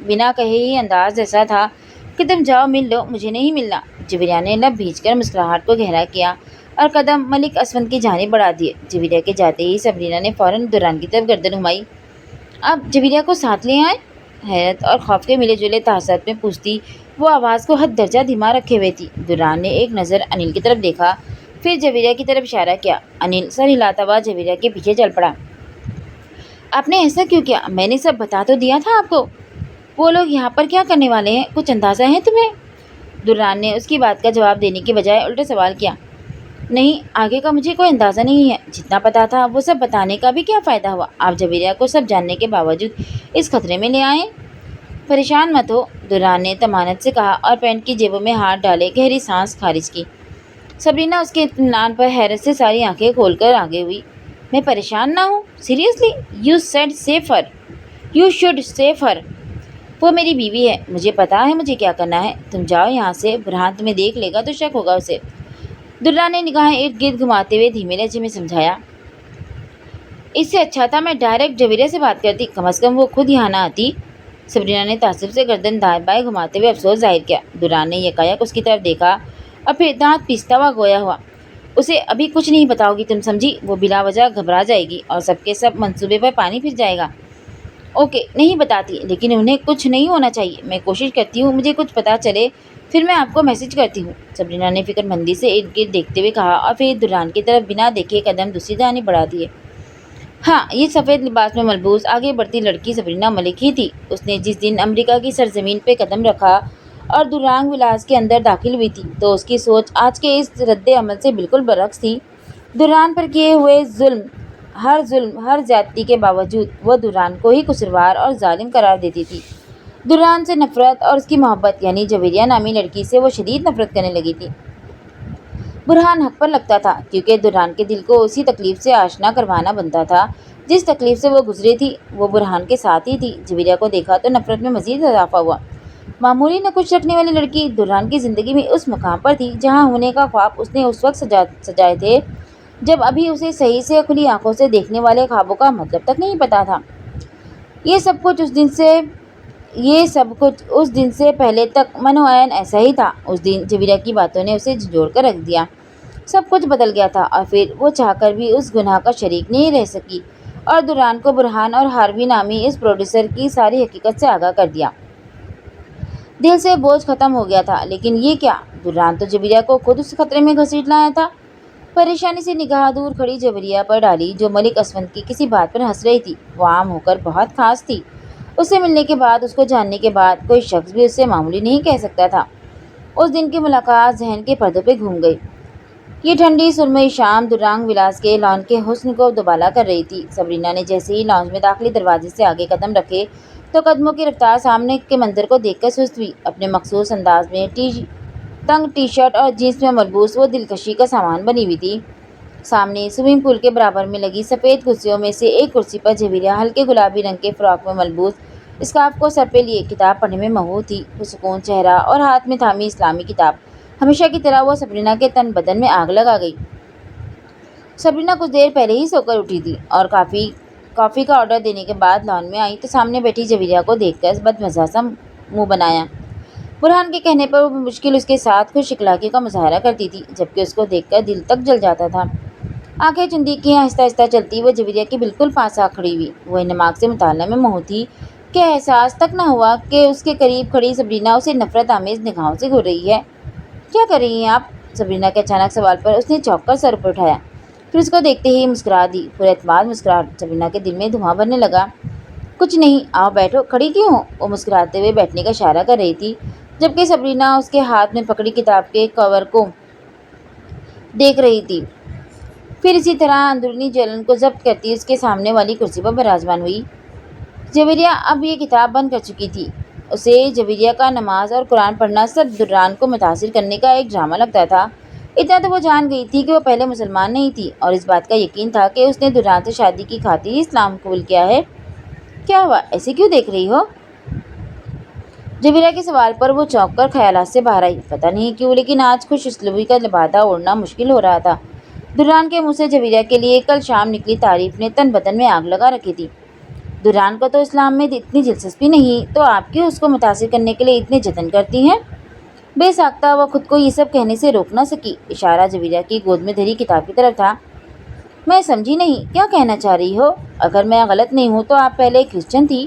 بنا کہے ہی انداز ایسا تھا کہ تم جاؤ مل لو, مجھے نہیں ملنا. جویریہ نے لب بھیج کر مسکراہٹ کو گہرا کیا اور قدم ملک اسود کی جانب بڑھا دیے. جویریہ کے جاتے ہی سبرینا نے فوراً دران کی طرف گردن گھمائی. آپ جویریہ کو ساتھ لے آئیں. حیرت اور خوف کے ملے جلے تاثرات میں پوچھتی، وہ آواز کو حد درجہ دھیما رکھے ہوئے تھی۔ دوران نے ایک نظر انل کی طرف دیکھا، پھر جویریہ کی طرف اشارہ کیا۔ انل سر ہلاتا ہوا جویریہ کے پیچھے چل پڑا۔ آپ نے ایسا کیوں کیا؟ میں نے سب بتا تو دیا تھا آپ کو۔ وہ لوگ یہاں پر کیا کرنے والے ہیں، کچھ اندازہ ہے تمہیں؟ دوران نے اس کی بات کا جواب دینے کے بجائے الٹا سوال کیا۔ نہیں، آگے کا مجھے کوئی اندازہ نہیں ہے۔ جتنا پتا تھا وہ سب بتانے کا بھی کیا فائدہ ہوا؟ آپ جویریہ کو سب جاننے کے باوجود اس خطرے میں لے آئے۔ پریشان مت ہو، دوران نے طمانت سے کہا اور پینٹ کی جیبوں میں ہاتھ ڈالے گہری سانس خارج کی۔ سبرینا اس کے اطمینان پر حیرت سے ساری آنکھیں کھول کر آگے ہوئی۔ میں پریشان نہ ہوں؟ Seriously? You said save her, you should save her. وہ میری بیوی ہے، مجھے پتا ہے مجھے کیا کرنا ہے۔ تم جاؤ یہاں سے، برہان تمہیں دیکھ لے گا تو شک ہوگا اسے۔ دوران نے نگاہیں ارد گرد گھماتے ہوئے دھیمے لہجے میں سمجھایا۔ اس سے اچھا تھا میں ڈائریکٹ جویریہ سے بات کرتی، کم از کم وہ خود یہاں نہ آتی۔ سبرینا نے تعصب سے گردن دائیں بائیں گھماتے ہوئے افسوس ظاہر کیا۔ دوران نے یکایک اس کی طرف دیکھا اور پھر دانت پیستا ہوا گویا ہوا۔ اسے ابھی کچھ نہیں بتاؤ گی تم، سمجھی؟ وہ بلا وجہ گھبرا جائے گی اور سب کے سب منصوبے پر پانی پھر جائے گا۔ اوکے، نہیں بتاتی، لیکن انہیں کچھ نہیں ہونا چاہیے۔ میں کوشش کرتی ہوں مجھے کچھ پتہ چلے، پھر میں آپ کو میسج کرتی ہوں، سبرینا نے فکر مندی سے ارد گرد دیکھتے ہوئے کہا اور پھر دوران کی طرف بنا دیکھے قدم دوسری جانب بڑھا دیے۔ ہاں، یہ سفید لباس میں ملبوس آگے بڑھتی لڑکی سبرینا ملک ہی تھی۔ اس نے جس دن امریکہ کی سرزمین پہ قدم رکھا اور دورانگ ولاس کے اندر داخل ہوئی تھی تو اس کی سوچ آج کے اس رد عمل سے بالکل برعکس تھی۔ دوران پر کیے ہوئے ظلم، ہر زیادتی کے باوجود وہ دوران کو ہی قصوروار اور ظالم قرار دیتی تھی۔ دوران سے نفرت اور اس کی محبت یعنی جویریہ نامی لڑکی سے وہ شدید نفرت کرنے لگی تھی۔ برہان حق پر لگتا تھا کیونکہ دوران کے دل کو اسی تکلیف سے آشنا کروانا بنتا تھا جس تکلیف سے وہ گزری تھی۔ وہ برہان کے ساتھ ہی تھی۔ جویریہ کو دیکھا تو نفرت میں مزید اضافہ ہوا۔ معمولی نہ کچھ رکھنے والی لڑکی دوران کی زندگی میں اس مقام پر تھی جہاں ہونے کا خواب اس نے اس وقت سجائے تھے جب ابھی اسے صحیح سے کھلی آنکھوں سے دیکھنے والے خوابوں کا مطلب تک نہیں پتا تھا۔ یہ سب کچھ اس دن سے پہلے تک منوعین ایسا ہی تھا۔ اس دن جویریہ کی باتوں نے اسے جھنجھوڑ کر رکھ دیا۔ سب کچھ بدل گیا تھا اور پھر وہ چاہ کر بھی اس گناہ کا شریک نہیں رہ سکی اور دوران کو برہان اور ہاروی نامی اس پروڈیوسر کی ساری حقیقت سے آگاہ کر دیا۔ دل سے بوجھ ختم ہو گیا تھا، لیکن یہ کیا؟ دوران تو جویریہ کو خود اس خطرے میں گھسیٹ لایا تھا۔ پریشانی سے نگاہ دور کھڑی جویریہ پر ڈالی جو ملک اسفند کی کسی بات پر ہنس رہی تھی۔ وہ عام ہو کر بہت خاص تھی۔ اس سے ملنے کے بعد، اس کو جاننے کے بعد کوئی شخص بھی اس سے معمولی نہیں کہہ سکتا تھا۔ اس دن کی ملاقات ذہن کے پردوں پہ گھوم گئی۔ یہ ٹھنڈی سرمئی شام دورانگ ولاس کے لان کے حسن کو دوبالا کر رہی تھی۔ سبرینا نے جیسے ہی لانج میں داخلی دروازے سے آگے قدم رکھے تو قدموں کی رفتار سامنے کے منظر کو دیکھ کر سست ہوئی۔ اپنے مخصوص انداز میں تنگ ٹی شرٹ اور جینس میں ملبوس وہ دلکشی کا سامان بنی ہوئی تھی۔ سامنے سوئمنگ پول کے برابر میں لگی سفید کرسیوں میں سے ایک کرسی پر جویریہ ہلکے گلابی رنگ کے فراک میں ملبوس اسکارف کو سر پہ لیے کتاب پڑھنے میں مشغول تھی۔ پرسکون چہرہ اور ہاتھ میں تھامی اسلامی کتاب، ہمیشہ کی طرح وہ سبرینا کے تن بدن میں آگ لگا گئی۔ سبرینا کچھ دیر پہلے ہی سو کر اٹھی تھی اور کافی کا آرڈر دینے کے بعد لان میں آئی تو سامنے بیٹھی جویریہ کو دیکھ کر بدمزہ سا منہ بنایا۔ برہان کے کہنے پر وہ بمشکل اس کے ساتھ خوش اخلاقی کا مظاہرہ کرتی تھی جبکہ اس کو دیکھ کر دل تک جل جاتا تھا۔ آنکھیں چندی کی آہستہ آہستہ چلتی وہ جویریہ کے بالکل پاس آ کھڑی ہوئی۔ وہ انہماک سے مطالعہ میں مہو تھی کہ احساس تک نہ ہوا کہ اس کے قریب کھڑی سبرینا اسے نفرت آمیز نگاہوں سے گھور رہی ہے۔ کیا کر رہی ہیں آپ؟ سبرینا کے اچانک سوال پر اس نے چونک کر سر اوپر اٹھایا، پھر اس کو دیکھتے ہی مسکرا دی۔ پر اعتماد مسکراہٹ سبرینا کے دل میں دھواں بھرنے لگا۔ کچھ نہیں، آؤ بیٹھو، کھڑی کیوں ہو؟ وہ مسکراتے ہوئے بیٹھنے کا اشارہ کر رہی تھی جبکہ سبرینا اس کے ہاتھ میں پکڑی کتاب کے کور کو دیکھ رہی تھی، پھر اسی طرح اندرونی جلن کو ضبط کرتی اس کے سامنے والی کرسی پر براجمان ہوئی۔ جویریہ اب یہ کتاب بند کر چکی تھی۔ اسے جویریہ کا نماز اور قرآن پڑھنا سب دوران کو متاثر کرنے کا ایک ڈرامہ لگتا تھا۔ اتنا تو وہ جان گئی تھی کہ وہ پہلے مسلمان نہیں تھی اور اس بات کا یقین تھا کہ اس نے دوران سے شادی کی خاطر ہی اسلام قبول کیا ہے۔ کیا ہوا؟ ایسے کیوں دیکھ رہی ہو؟ جویریہ کے سوال پر وہ چونک کر خیالات سے باہر آئی۔ پتہ نہیں کیوں لیکن آج خوش اسلوبی کا لبادہ اوڑھنا مشکل ہو رہا تھا۔ دوران کے منہ سے جویریہ کے لیے کل شام نکلی تعریف نے تن بدن میں آگ لگا رکھی تھی۔ دوران کو تو اسلام میں اتنی دلچسپی نہیں تو آپ کیوں اس کو متاثر کرنے کے لیے اتنے جتن کرتی ہیں؟ بے ساختہ وہ خود کو یہ سب کہنے سے روک نہ سکی۔ اشارہ جویریہ کی گود میں دھری کتاب کی طرف تھا۔ میں سمجھی نہیں، کیا کہنا چاہ رہی ہو؟ اگر میں غلط نہیں ہوں تو آپ پہلے کرسچن تھی؟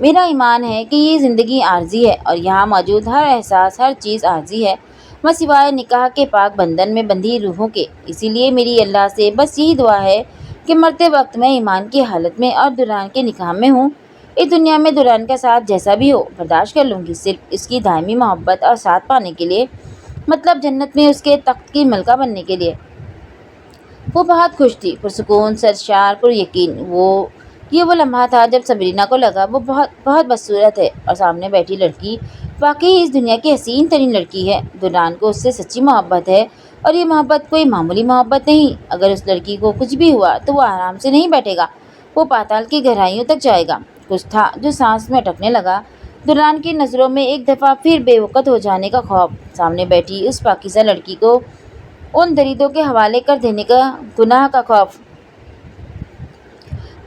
میرا ایمان ہے کہ یہ زندگی عارضی ہے اور یہاں موجود ہر احساس، ہر چیز عارضی ہے، بس سوائے نکاح کے پاک بندھن میں بندھی روحوں کے۔ اسی لیے میری اللہ سے بس یہی دعا ہے کہ مرتے وقت میں ایمان کی حالت میں اور دلہن کے نکاح میں ہوں۔ اس دنیا میں دلہن کا ساتھ جیسا بھی ہو برداشت کر لوں گی، صرف اس کی دائمی محبت اور ساتھ پانے کے لیے، مطلب جنت میں اس کے تخت کی ملکہ بننے کے لیے۔ وہ بہت خوش تھی، پرسکون، سرشار، پر یقین۔ یہ وہ لمحہ تھا جب سبرینا کو لگا وہ بہت بدصورت ہے اور سامنے بیٹھی لڑکی واقعی اس دنیا کی حسین ترین لڑکی ہے۔ دلہن کو اس سے سچی محبت ہے اور یہ محبت کوئی معمولی محبت نہیں۔ اگر اس لڑکی کو کچھ بھی ہوا تو وہ آرام سے نہیں بیٹھے گا، وہ پاتال کی گہرائیوں تک جائے گا۔ کچھ تھا جو سانس میں اٹکنے لگا، دلہن کی نظروں میں ایک دفعہ پھر بے وقت ہو جانے کا خوف، سامنے بیٹھی اس پاکیزہ لڑکی کو ان دریدوں کے حوالے کر دینے کا گناہ کا خوف۔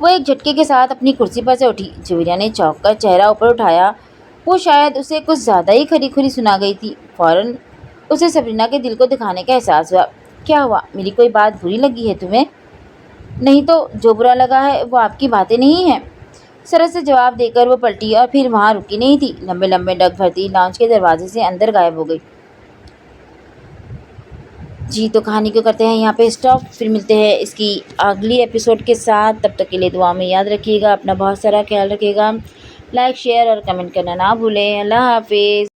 وہ ایک جھٹکے کے ساتھ اپنی کرسی پر سے اٹھی۔ جویریہ نے چونک کر چہرہ اوپر اٹھایا، وہ شاید اسے کچھ زیادہ ہی کھری کھری سنا گئی تھی۔ فوراً اسے سبرینا کے دل کو دکھانے کا احساس ہوا۔ کیا ہوا؟ میری کوئی بات بری لگی ہے تمہیں؟ نہیں تو جو برا لگا ہے وہ آپ کی باتیں نہیں ہیں، سرت سے جواب دے کر وہ پلٹی اور پھر وہاں رکی نہیں تھی، لمبے لمبے ڈگ بھرتی لاؤنج کے دروازے سے اندر غائب ہو گئی۔ جی تو کہانی کو کرتے ہیں یہاں پہ اسٹاپ، پھر ملتے ہیں اس کی اگلی ایپیسوڈ کے ساتھ۔ تب تک کے لیے دعا میں یاد رکھیے گا، اپنا بہت سارا خیال رکھیے گا، لائک شیئر اور کمنٹ کرنا نہ بھولیں۔ اللہ حافظ۔